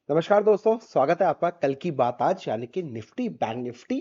नमस्कार दोस्तों, स्वागत है आपका कल की बात आज यानी कि निफ्टी बैंक निफ्टी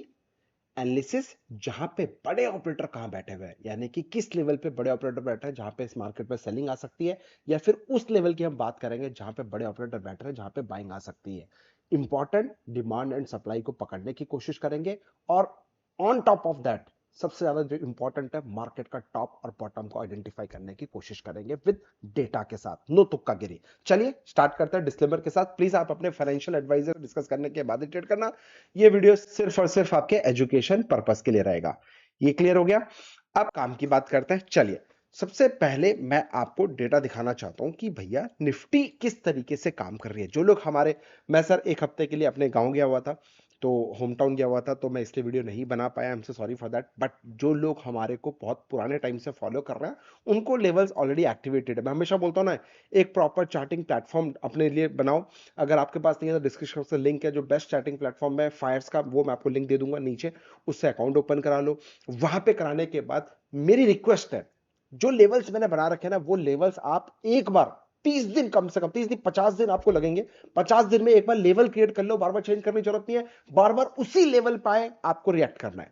एनालिसिस। जहां पे बड़े ऑपरेटर कहां बैठे हुए हैं, यानी कि किस लेवल पे बड़े ऑपरेटर बैठे हैं जहां पे इस मार्केट पे सेलिंग आ सकती है, या फिर उस लेवल की हम बात करेंगे जहां पे बड़े ऑपरेटर बैठे हैं जहां पे बाइंग आ सकती है। इंपॉर्टेंट डिमांड एंड सप्लाई को पकड़ने की कोशिश करेंगे, और ऑन टॉप ऑफ दैट सबसे ज्यादा जो इंपॉर्टेंट है, मार्केट का टॉप और बॉटम को आइडेंटिफाई करने की कोशिश करेंगे विद डेटा के साथ, नो तुक्का गिरी। चलिए स्टार्ट करते हैं डिस्क्लेमर के साथ। प्लीज आप अपने फाइनेंशियल एडवाइजर डिस्कस करने के बाद ही ट्रेड करना। ये वीडियो सिर्फ और सिर्फ आपके एजुकेशन पर्पस के लिए रहेगा। ये क्लियर हो गया। अब काम की बात करते हैं। चलिए, सबसे पहले मैं आपको डेटा दिखाना चाहता हूं कि भैया निफ्टी किस तरीके से काम कर रही है। जो लोग हमारे, मैं सर एक हफ्ते के लिए अपने गांव गया हुआ था, तो होम टाउन गया हुआ था, तो मैं इसलिए वीडियो नहीं बना पाया, I am so sorry for that. But जो लोग हमारे को बहुत पुराने टाइम से फॉलो कर रहे हैं उनको लेवल्स ऑलरेडी एक्टिवेटेड है। मैं हमेशा बोलता हूं ना, एक प्रॉपर चार्टिंग प्लेटफॉर्म अपने लिए बनाओ। अगर आपके पास नहीं है तो डिस्क्रिप्शन से लिंक है, जो बेस्ट चैटिंग प्लेटफॉर्म है फायर्स का, वो मैं आपको लिंक दे दूंगा नीचे। उससे अकाउंट ओपन करा लो। वहां पे कराने के बाद मेरी रिक्वेस्ट है, जो लेवल्स मैंने बना रखे हैं ना, वो लेवल्स आप एक बार 30 दिन, कम से कम 30 दिन 50 दिन आपको लगेंगे, 50 दिन में एक बार लेवल क्रिएट कर लो। बार बार चेंज करने की जरूरत नहीं है, बार बार उसी लेवल पे आपको रिएक्ट करना है।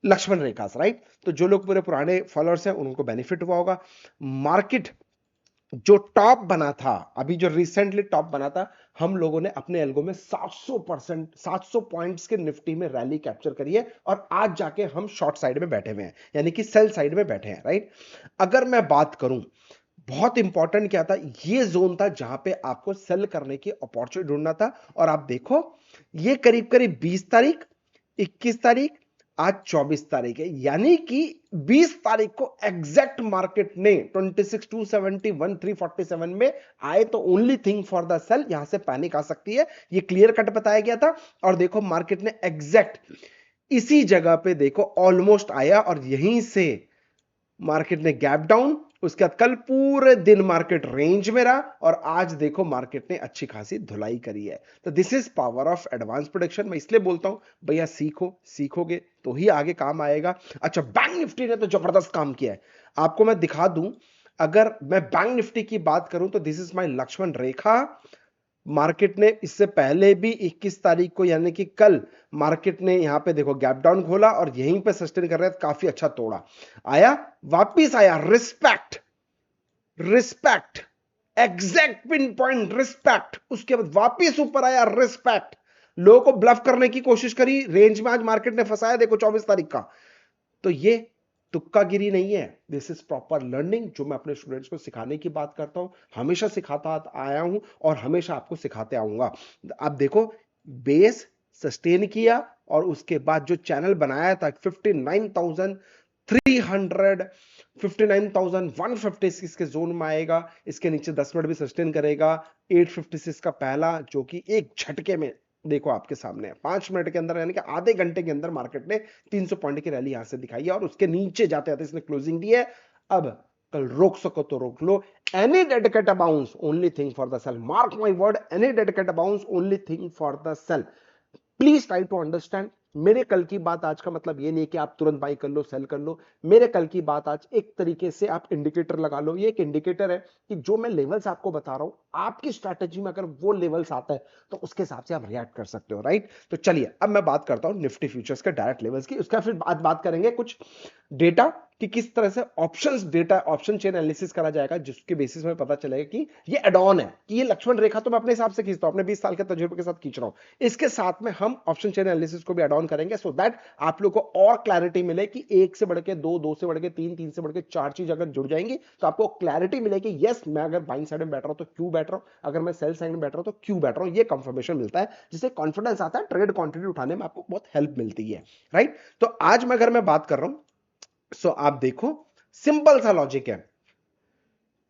लक्ष्मण रेखा, राइट। तो जो लोग पूरे पुराने फॉलोअर्स हैं उनको बेनिफिट हुआ होगा। मार्केट जो टॉप बना था, अभी जो रिसेंटली टॉप बना था, हम लोगों ने अपने एल्गो में 700% 700 पॉइंट्स के निफ्टी में रैली कैप्चर करी है, और आज जाके हम शॉर्ट साइड में बैठे हुए हैं, यानी कि सेल साइड में बैठे हैं, राइट। अगर मैं बात करूं, बहुत इंपॉर्टेंट क्या था, ये जोन था जहां पे आपको सेल करने की अपॉर्चुनिटी ढूंढना था। और आप देखो, ये करीब करीब 20 तारीख, 21 तारीख, आज 24 तारीख है, यानी कि 20 तारीख को एग्जैक्ट मार्केट ने 26,271 347 में आए, तो only thing for the sell, यहां से पैनिक आ सकती है, ये क्लियर कट बताया गया था। और देखो मार्केट ने एग्जैक्ट इसी जगह पे देखो ऑलमोस्ट आया, और यहीं से मार्केट ने गैप डाउन, उसके बाद कल पूरे दिन मार्केट रेंज में रहा, और आज देखो मार्केट ने अच्छी खासी धुलाई करी है। तो this is power of advance production. मैं इसलिए बोलता हूं भैया, सीखो, सीखोगे तो ही आगे काम आएगा। अच्छा, बैंक निफ्टी ने तो जबरदस्त काम किया है, आपको मैं दिखा दूं। अगर मैं बैंक निफ्टी की बात करूं तो this is my Lakshman Rekha. Market ने इससे पहले भी 21 तारीख को, यानी कि कल, मार्केट ने यहां पे देखो गैप डाउन खोला और यहीं पे सस्टेन कर रहा है, काफी अच्छा तोड़ा, आया, वापिस आया, respect, respect, exact pin point respect, उसके बाद वापिस ऊपर आया, रिस्पेक्ट। लोगों को ब्लफ करने की कोशिश करी, रेंज में आज मार्केट ने फंसाया, देखो 24 तारीख का। तो ये तुक्का गिरी नहीं है, दिस इज प्रॉपर लर्निंग, जो मैं अपने स्टूडेंट्स को सिखाने की बात करता हूं, हमेशा सिखाता आया हूं, और हमेशा आपको सिखाते आऊंगा। आप देखो, बेस सस्टेन किया, और उसके बाद जो चैनल बनाया था 59,300, 59,156 के जोन में आएगा, इसके नीचे 10 मिनट भी सस्टेन करेगा। 856 का पहला, जो कि एक झटके में देखो आपके सामने है, 5 मिनट के अंदर, यानी कि आधे घंटे के अंदर मार्केट ने 300 पॉइंट की रैली यहां से दिखाई है, और उसके नीचे जाते जाते इसने क्लोजिंग दी है। अब कल रोक सको तो रोक लो। Any dead cat bounce, only thing for the sale, mark my word, any dead cat bounce, only thing for the sale. Please try to understand. मेरे कल की बात आज का मतलब ये नहीं कि आप तुरंत बाई कर लो, सेल कर लो। मेरे कल की बात आज एक तरीके से आप इंडिकेटर लगा लो। ये एक इंडिकेटर है कि जो मैं लेवल्स आपको बता रहा हूं, आपकी स्ट्रैटेजी में अगर वो लेवल्स आता है तो उसके हिसाब से आप रिएक्ट कर सकते हो, राइट। तो चलिए, अब मैं बात करता हूं निफ्टी फ्यूचर्स के डायरेक्ट लेवल्स की, उसका फिर बात करेंगे कुछ डेटा कि किस तरह से options data, option chain analysis करा जाएगा, जिसके बेसिस में पता चलेगा कि ये एड ऑन है, कि ये लक्ष्मण रेखा तो मैं अपने हिसाब से खींचता हूं, अपने 20 साल के तजुर्बे के साथ खींच रहा हूं। इसके साथ में हम ऑप्शन चेन एनालिसिस को भी एड ऑन करेंगे, सो दैट आप लोग को और क्लैरिटी मिले कि एक से बढ़ के दो, दो से बढ़ के तीन, तीन से बढ़ के चार चीज अगर जुड़ जाएंगी तो आपको क्लैरिटी मिलेगी, यस मैं अगर बाइंग साइड में बैठ रहा हूं तो क्यों बैठ रहा हूं, अगर मैं सेल साइड में बैठ रहा हूं तो क्यों बैठ रहा हूं। ये कंफर्मेशन मिलता है, जिससे कॉन्फिडेंस आता है, ट्रेड क्वांटिटी उठाने में आपको बहुत हेल्प मिलती है, राइट। तो आज मैं, अगर मैं बात कर रहा हूं, सो आप देखो, सिंपल सा लॉजिक है।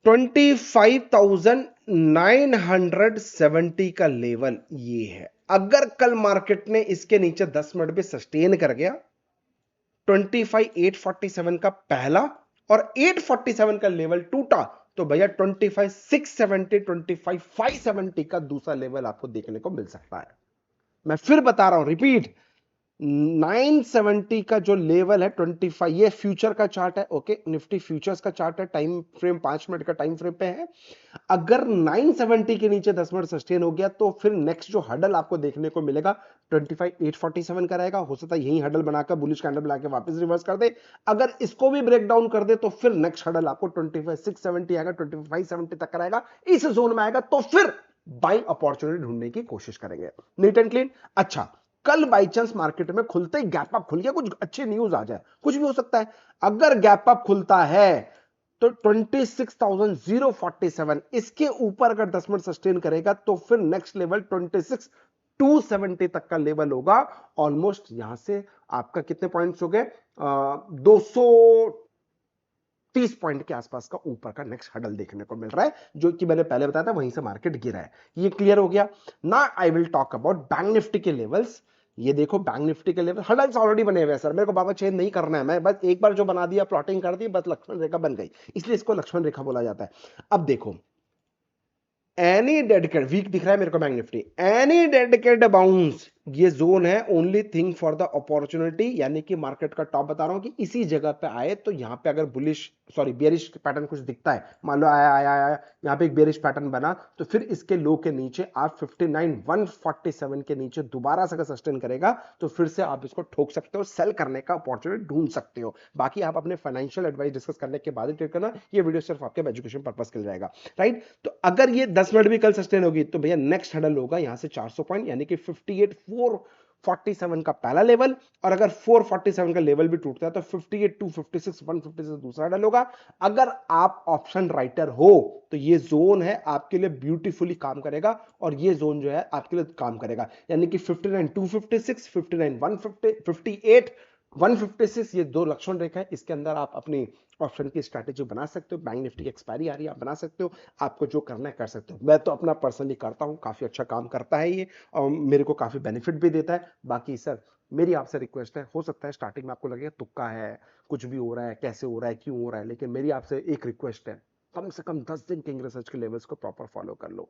25,970 का लेवल ये है। अगर कल मार्केट ने इसके नीचे 10 मिनट भी सस्टेन कर गया, 25,847 का पहला, और 847 का लेवल टूटा, तो भैया 25,670, 25,570 का दूसरा लेवल आपको देखने को मिल सकता है। मैं फिर बता रहा हूं, रिपीट, 970 का जो लेवल है 25, ये फ्यूचर का चार्ट है, ओके, निफ्टी फ्यूचर्स का चार्ट है, टाइम फ्रेम 5 मिनट का टाइम फ्रेम पे है। अगर 970 के नीचे 10 मिनट सस्टेन हो गया तो फिर नेक्स्ट जो हडल आपको देखने को मिलेगा 25,847 का रहेगा। हो सकता है यही हडल बनाकर बुलिश कैंडल बना के वापस रिवर्स कर दे। अगर इसको भी ब्रेक डाउन कर दे तो फिर नेक्स्ट हडल आपको 25,670 आएगा, 25,570 तक का रहेगा। इस जोन में आएगा तो फिर बाइंग अपॉर्चुनिटी ढूंढने की कोशिश करेंगे। Neat and clean. अच्छा, कल बाई चांस मार्केट में खुलते ही गैप अप खुल गया, कुछ अच्छी न्यूज आ जाए, कुछ भी हो सकता है। अगर गैप अप खुलता है तो 26,047, इसके ऊपर अगर 10 मिनट सस्टेन करेगा तो फिर नेक्स्ट लेवल 26,270 तक का लेवल होगा। ऑलमोस्ट यहां से आपका कितने पॉइंट्स हो गए, 230 पॉइंट के आसपास का ऊपर का नेक्स्ट हडल देखने को मिल रहा है, जो कि मैंने पहले बताया था, वहीं से मार्केट गिरा है। ये क्लियर हो गया ना। I will talk about bank Nifty के लेवल्स। ये देखो बैंक निफ्टी के लेवल, हडल्स ऑलरेडी बने हुए हैं सर, मेरे को बाबा चेंज नहीं करना है, मैं बस एक बार जो बना दिया, प्लॉटिंग कर दी, बस लक्ष्मण रेखा बन गई, इसलिए इसको लक्ष्मण रेखा बोला जाता है। अब देखो, एनी डेडिकेटेड वीक दिख रहा है मेरे को bank Nifty, any dedicated bounce, ये जोन है only thing for the opportunity, यानी कि मार्केट का टॉप बता रहा हूं कि इसी जगह पे आए तो यहां पे अगर बुलिश बेरिश पैटर्न कुछ दिखता है, मान लो आया आया आया यहां पे एक बेरिश पैटर्न बना, तो फिर इसके लो के नीचे आप 59,147 के नीचे दोबारा से अगर सस्टेन करेगा तो फिर से आप इसको ठोक सकते हो, सेल करने का अपॉर्चुनिटी ढूंढ सकते हो। बाकी आप अपने फाइनेंशियल एडवाइस डिस्कस करने के बाद ही ट्रेड करना, ये वीडियो सिर्फ आपके एजुकेशन पर्पस के लिए रहेगा, राइट। तो अगर ये 10 मिनट भी कल सस्टेन होगी तो भैया नेक्स्ट हडल होगा यहां से 400 पॉइंट, यानी कि 58,447 का पहला लेवल, और अगर 447 का लेवल भी टूटता है तो 58,256 156 दूसरा हडल होगा। अगर आप ऑप्शन राइटर हो तो ये जोन है आपके लिए ब्यूटीफुली काम करेगा, और ये जोन जो है आपके लिए काम करेगा, यानी कि 59,256 59,150 58 156, ये दो लक्ष्मण रेखा है, इसके अंदर आप अपनी ऑप्शन की स्ट्रैटेजी बना सकते हो। बैंक निफ्टी की एक्सपायरी आ रही है, आप बना सकते हो, आपको जो करना है कर सकते हो। मैं तो अपना पर्सनली करता हूं, काफी अच्छा काम करता है ये, और मेरे को काफी बेनिफिट भी देता है। बाकी सर मेरी आपसे रिक्वेस्ट है, हो सकता है स्टार्टिंग में आपको लगे तुक्का है, कुछ भी हो रहा है, कैसे हो रहा है, क्यों हो रहा है, लेकिन मेरी आपसे एक रिक्वेस्ट है, कम से कम 10 दिन किंग रिसर्च के लेवल्स को प्रॉपर फॉलो कर लो,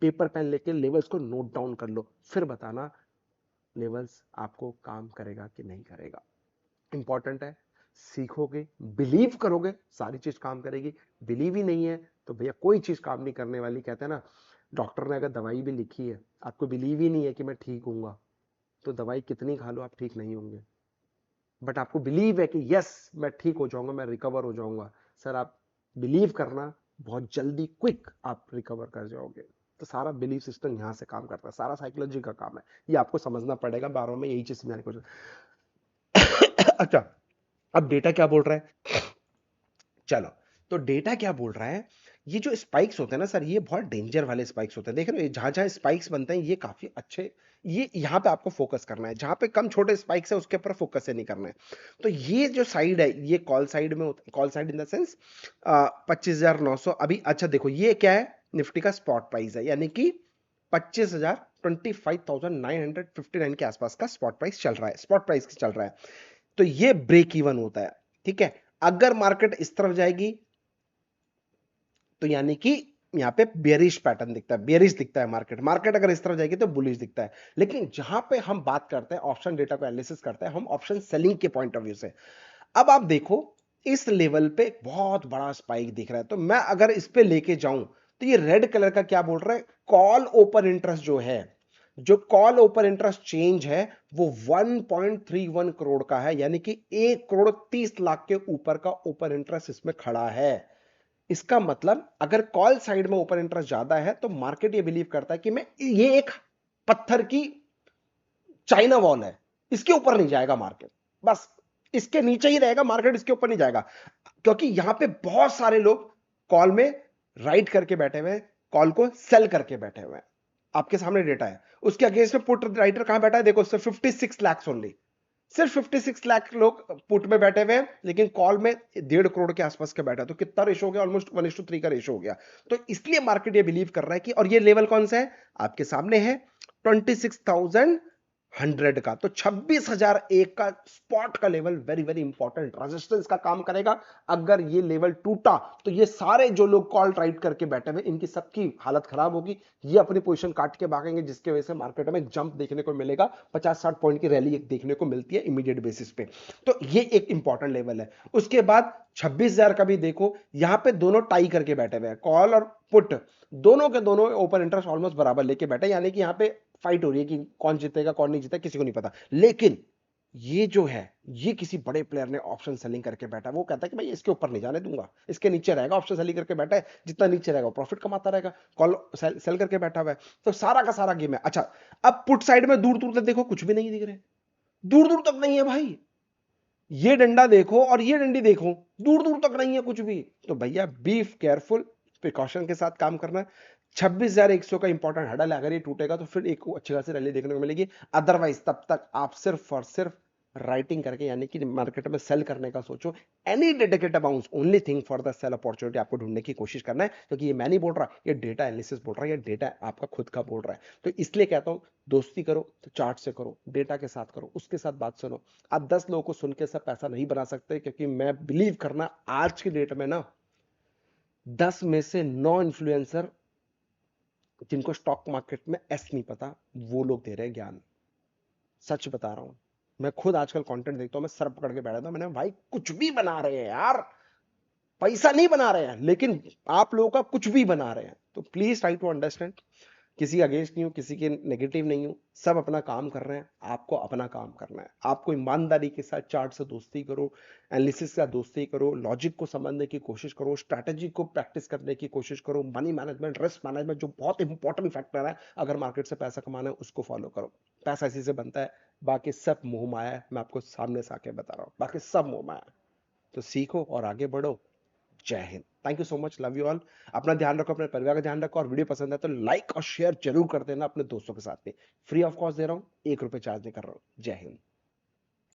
पेपर पेन लेके लेवल्स को नोट डाउन कर लो, फिर बताना लेवल्स आपको काम करेगा कि नहीं करेगा। इंपॉर्टेंट है, सीखोगे, बिलीव करोगे, सारी चीज काम करेगी। बिलीव ही नहीं है तो भैया कोई चीज काम नहीं करने वाली। कहते हैं ना, डॉक्टर ने अगर दवाई भी लिखी है, आपको बिलीव ही नहीं है कि मैं ठीक हूंगा, तो दवाई कितनी खा लो आप ठीक नहीं होंगे। बट आपको बिलीव है कि यस मैं ठीक हो जाऊंगा, मैं रिकवर हो जाऊंगा, सर आप बिलीव करना, बहुत जल्दी क्विक आप रिकवर कर जाओगे। तो सारा बिलीव सिस्टम यहां से काम करता है, सारा साइकोलॉजी का काम है, ये आपको समझना पड़ेगा। बार में यही चीज समझाने की कोशिश। अच्छा, अब डेटा क्या बोल रहा है, चलो, तो डेटा क्या बोल रहा है, ये जो स्पाइक्स होते हैं ना सर, ये बहुत डेंजर वाले स्पाइक्स होते हैं। देख रहे हो जहां जहां स्पाइक्स बनते हैं ये काफी अच्छे, ये यहां पे आपको फोकस करना है, जहां पे कम छोटे स्पाइक्स है उसके ऊपर फोकस है नहीं करना है। तो ये जो साइड है ये कॉल साइड में, call side in the sense 25,900 अभी। अच्छा देखो ये क्या है, निफ्टी का स्पॉट प्राइस है, यानी कि 25,959 के आसपास का स्पॉट प्राइस चल रहा है, स्पॉट प्राइस चल रहा है। तो ये ब्रेक इवन होता है, ठीक है। अगर मार्केट इस तरफ जाएगी तो यानी कि यहां पे बेरिश पैटर्न दिखता है, बेरिश दिखता है मार्केट। मार्केट अगर इस तरफ जाएगी तो बुलिश दिखता है। लेकिन जहां पे हम बात करते हैं, ऑप्शन डेटा को एनालिसिस करते हैं हम ऑप्शन सेलिंग के पॉइंट ऑफ व्यू से। अब आप देखो इस लेवल पे एक बहुत बड़ा स्पाइक दिख रहा है, तो मैं अगर इस पे लेके जाऊं तो ये रेड कलर का क्या बोल रहा है, कॉल ओपन इंटरेस्ट जो है, जो कॉल ओपन इंटरेस्ट चेंज है वो 1.31 करोड़ का है, यानी कि 1,30,00,000 के ऊपर का ओपन इंटरेस्ट इसमें खड़ा है। इसका मतलब अगर कॉल साइड में ओपन इंटरेस्ट ज्यादा है तो मार्केट ये बिलीव करता है कि मैं, ये एक पत्थर की चाइना वॉल है, इसके ऊपर नहीं जाएगा मार्केट, बस इसके नीचे ही रहेगा मार्केट, इसके ऊपर नहीं जाएगा। क्योंकि यहां पे बहुत सारे लोग कॉल में राइट करके बैठे हुए हैं, कॉल को सेल करके बैठे हुए हैं। आपके सामने डेटा है, उसके अगेंस्ट में पुट राइटर कहां बैठा है, देखो 56 लाख ओनली, सिर्फ 56 लाख लोग पुट में बैठे हुए हैं, लेकिन कॉल में 1.5 करोड़ के आसपास का बैठा, तो कितना रेशो हो गया, ऑलमोस्ट 1:3 का रेशो हो गया। तो इसलिए मार्केट ये बिलीव कर रहा है कि, और ये लेवल कौन सा है आपके सामने है, 26,000 100 का, तो 26,001 का स्पॉट का level very very important resistance का काम करेगा। अगर ये लेवल टूटा तो ये सारे जो लोग कॉल राइट करके बैठे हुए इनकी सबकी हालत खराब होगी, ये अपनी पोजीशन काट के भागेंगे, जिसकी वजह से मार्केट में जंप देखने को मिलेगा, 50-60 पॉइंट की रैली एक देखने को मिलती है इमीडिएट बेसिस पे। तो ये एक इंपॉर्टेंट लेवल है। उसके बाद 26,000 का भी देखो, यहां पे दोनों टाई करके बैठे हुए हैं, कॉल और पुट दोनों के दोनों ओपन इंटरेस्ट ऑलमोस्ट बराबर लेके बैठे, यानी कि यहाँ पे फाइट हो रही है कि कौन जीतेगा कौन नहीं जीतेगा किसी को नहीं पता। लेकिन ये जो है, ये किसी बड़े प्लेयर ने ऑप्शन सेलिंग करके बैठा है, वो कहता है कि भाई इसके ऊपर नहीं जाने दूंगा, इसके नीचे रहेगा, ऑप्शन सेलिंग करके बैठा है, जितना नीचे रहेगा प्रॉफिट कमाता रहेगा, कॉल सेल करके बैठा हुआ है। तो सारा का सारा गेम है। अच्छा, अब पुट साइड में दूर दूर तक देखो, कुछ भी नहीं दिख रहे, दूर दूर तक नहीं है भाई। ये डंडा देखो और ये डंडी देखो, दूर दूर तक नहीं है कुछ भी। तो भैया बीफ केयरफुल, प्रिकॉशन के साथ काम करना है। 26,100 का इंपॉर्टेंट हडल है, अगर ये टूटेगा तो फिर एक अच्छी खासी रैली देखने को मिलेगी। अदरवाइज तब तक आप सिर्फ और सिर्फ राइटिंग करके, यानी कि मार्केट में सेल करने का सोचो। Any dedicated amount only thing for the sell opportunity आपको ढूंढने की कोशिश करना है, क्योंकि ये मैं नहीं बोल रहा, ये डेटा एनालिसिस बोल रहा है, ये डेटा आपका खुद का बोल रहा है। तो इसलिए कहता हूं, दोस्ती करो तो चार्ट से करो, डेटा के साथ करो, उसके साथ बात सुनो। आप 10 लोगों को सुन के सब पैसा नहीं बना सकते, क्योंकि मैं बिलीव करना आज की डेट में ना 10 में से 9 इन्फ्लुएंसर जिनको स्टॉक मार्केट में एस नहीं पता, वो लोग दे रहे हैं ज्ञान। सच बता रहा हूं, मैं खुद आजकल कंटेंट देखता हूं, मैं सर पकड़ के बैठा था, मैंने भाई कुछ भी बना रहे हैं यार, पैसा नहीं बना रहे हैं, लेकिन आप लोगों का कुछ भी बना रहे हैं। तो प्लीज ट्राई टू अंडरस्टैंड, किसी अगेंस्ट नहीं हूं, किसी के नेगेटिव नहीं हूं, सब अपना काम कर रहे हैं, आपको अपना काम करना है। आपको ईमानदारी के साथ चार्ट से दोस्ती करो, एनालिसिस से दोस्ती करो, लॉजिक को समझने की कोशिश करो, स्ट्रैटेजी को प्रैक्टिस करने की कोशिश करो, मनी मैनेजमेंट, रिस्क मैनेजमेंट जो बहुत इंपॉर्टेंट फैक्टर है अगर मार्केट से पैसा कमाना है, उसको फॉलो करो। पैसा इसी से बनता है, बाकी सब मोह माया है, मैं आपको सामने से आके बता रहा हूं, बाकी सब मोह माया है। तो सीखो और आगे बढ़ो। जय Hind, thank you so much, love you all. अपना ध्यान रखो, अपने परिवार का ध्यान रखो, और वीडियो पसंद है तो लाइक और शेयर जरूर कर देना अपने दोस्तों के साथ में। फ्री ऑफ कॉस्ट दे रहा हूं, ₹1 चार्ज नहीं कर रहा हूं। जय हिंद।